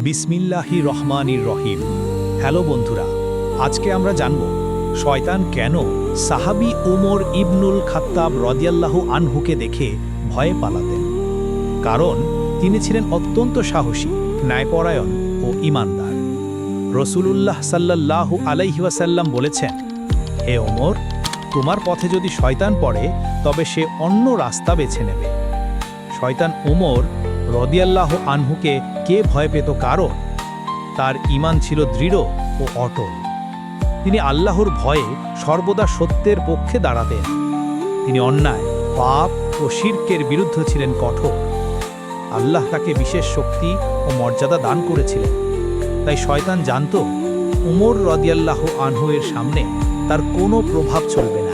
বিসমিল্লাহির রহমানির রহিম। হ্যালো বন্ধুরা, আজকে আমরা জানব শয়তান কেন সাহাবী উমর ইবনুল খাত্তাব রাদিয়াল্লাহু আনহুকে দেখে ভয়ে পালাতেন। কারণ তিনি ছিলেন অত্যন্ত সাহসী, ন্যায়পরায়ণ ও ঈমানদার। রাসূলুল্লাহ সাল্লাল্লাহু আলাইহি ওয়াসাল্লাম বলেছেন, হে ওমর, তোমার পথে যদি শয়তান পড়ে তবে সে অন্য রাস্তা বেছে নেবে। শয়তান উমর রাদিয়াল্লাহু আনহুকে কে ভয় পেত? কারণ তার ঈমান ছিল দৃঢ় ও অটল। তিনি আল্লাহর ভয়ে সর্বদা সত্যের পক্ষে দাঁড়াতেন। তিনি অন্যায়, পাপ ও শিরকের বিরুদ্ধে ছিলেন কঠোর। আল্লাহ তাকে বিশেষ শক্তি ও মর্যাদা দান করেছিলেন। তাই শয়তান জানত উমর রাদিয়াল্লাহু আনহু এর সামনে তার কোনো প্রভাব চলবে না।